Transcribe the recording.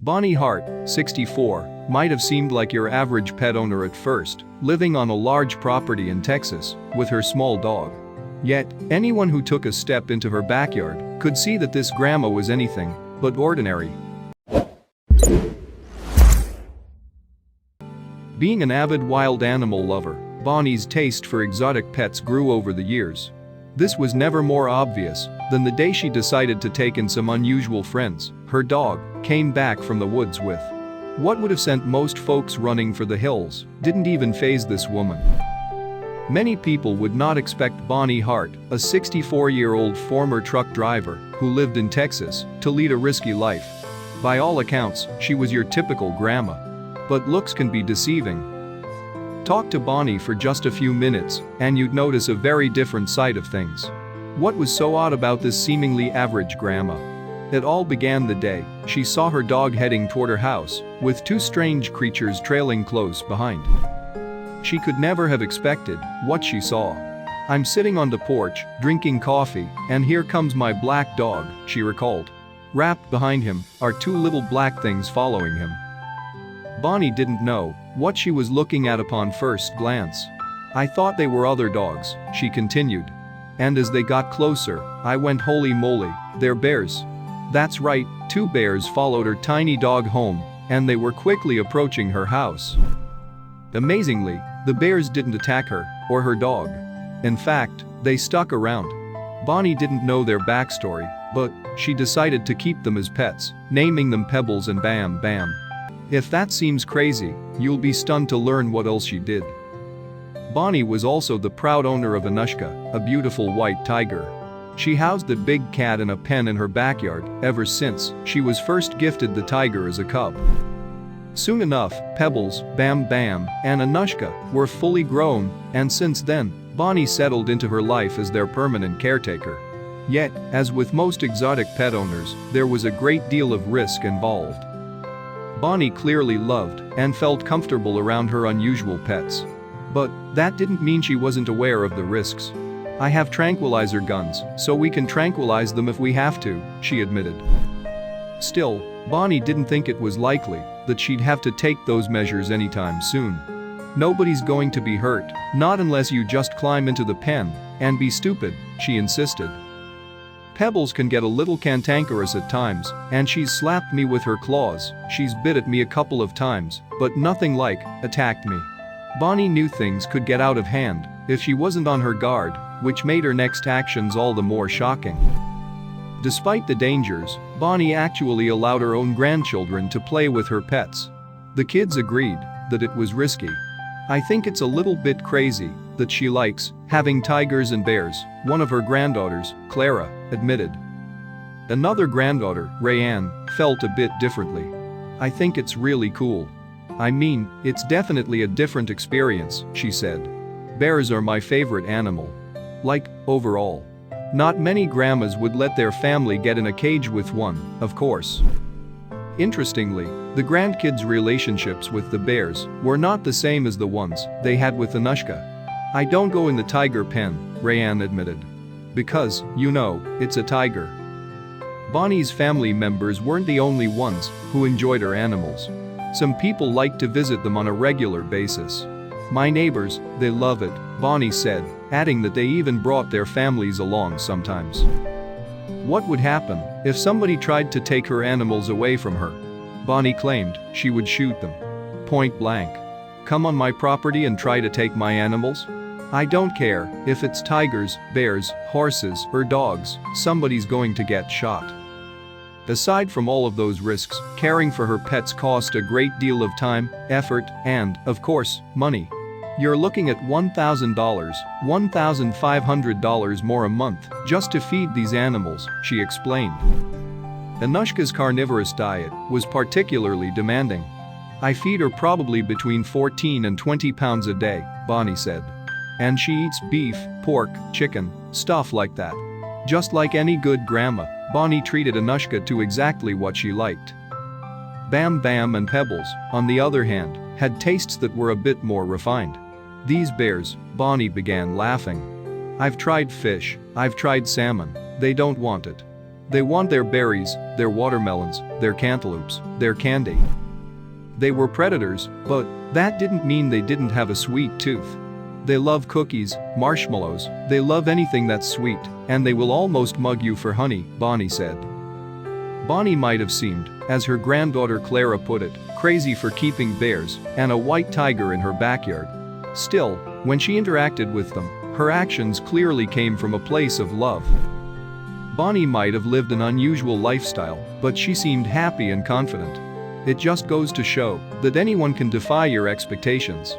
Bonnie Hart, 64, might have seemed like your average pet owner at first, living on a large property in Texas with her small dog. Yet, anyone who took a step into her backyard could see that this grandma was anything but ordinary. Being an avid wild animal lover, Bonnie's taste for exotic pets grew over the years. This was never more obvious than the day she decided to take in some unusual friends. Her dog came back from the woods with what would have sent most folks running for the hills didn't even faze this woman. Many people would not expect Bonnie Hart, a 64-year-old former truck driver who lived in Texas, to lead a risky life. By all accounts, she was your typical grandma. But looks can be deceiving. Talk to Bonnie for just a few minutes, and you'd notice a very different side of things. What was so odd about this seemingly average grandma? It all began the day she saw her dog heading toward her house, with two strange creatures trailing close behind. She could never have expected what she saw. "I'm sitting on the porch, drinking coffee, and here comes my black dog," she recalled. Wrapped behind him are two little black things following him. Bonnie didn't know what she was looking at upon first glance. "I thought they were other dogs," she continued. "And as they got closer, I went, holy moly, they're bears." That's right, two bears followed her tiny dog home, and they were quickly approaching her house. Amazingly, the bears didn't attack her or her dog. In fact, they stuck around. Bonnie didn't know their backstory, but she decided to keep them as pets, naming them Pebbles and Bam Bam. If that seems crazy, you'll be stunned to learn what else she did. Bonnie was also the proud owner of Anushka, a beautiful white tiger. She housed the big cat in a pen in her backyard ever since she was first gifted the tiger as a cub. Soon enough, Pebbles, Bam Bam, and Anushka were fully grown, and since then, Bonnie settled into her life as their permanent caretaker. Yet, as with most exotic pet owners, there was a great deal of risk involved. Bonnie clearly loved and felt comfortable around her unusual pets. But that didn't mean she wasn't aware of the risks. "I have tranquilizer guns, so we can tranquilize them if we have to," she admitted. Still, Bonnie didn't think it was likely that she'd have to take those measures anytime soon. "Nobody's going to be hurt, not unless you just climb into the pen and be stupid," she insisted. "Pebbles can get a little cantankerous at times, and she's slapped me with her claws, she's bit at me a couple of times, but nothing like attacked me." Bonnie knew things could get out of hand if she wasn't on her guard, which made her next actions all the more shocking. Despite the dangers, Bonnie actually allowed her own grandchildren to play with her pets. The kids agreed that it was risky. "I think it's a little bit crazy that she likes having tigers and bears," one of her granddaughters, Clara, admitted. Another granddaughter, Rayanne, felt a bit differently. "I think it's really cool. I mean, it's definitely a different experience," she said. "Bears are my favorite animal. Like, overall. Not many grandmas would let their family get in a cage with one, of course." Interestingly, the grandkids' relationships with the bears were not the same as the ones they had with Anushka. "I don't go in the tiger pen," Rayanne admitted. "Because, you know, it's a tiger." Bonnie's family members weren't the only ones who enjoyed her animals. Some people liked to visit them on a regular basis. "My neighbors, they love it," Bonnie said, adding that they even brought their families along sometimes. What would happen if somebody tried to take her animals away from her? Bonnie claimed she would shoot them. Point blank. "Come on my property and try to take my animals? I don't care if it's tigers, bears, horses, or dogs, somebody's going to get shot." Aside from all of those risks, caring for her pets cost a great deal of time, effort, and, of course, money. You're looking at $1,000, $1,500 more a month just to feed these animals, she explained. Anushka's carnivorous diet was particularly demanding. "I feed her probably between 14 and 20 pounds a day," Bonnie said. "And she eats beef, pork, chicken, stuff like that." Just like any good grandma, Bonnie treated Anushka to exactly what she liked. Bam Bam and Pebbles, on the other hand, had tastes that were a bit more refined. "These bears," Bonnie began laughing. "I've tried fish, I've tried salmon, they don't want it. They want their berries, their watermelons, their cantaloupes, their candy. They were predators, but that didn't mean they didn't have a sweet tooth. They love cookies, marshmallows, they love anything that's sweet, and they will almost mug you for honey, Bonnie said. Bonnie might have seemed, as her granddaughter Clara put it, crazy for keeping bears and a white tiger in her backyard. Still, when she interacted with them, her actions clearly came from a place of love. Bonnie might have lived an unusual lifestyle, but she seemed happy and confident. It just goes to show that anyone can defy your expectations.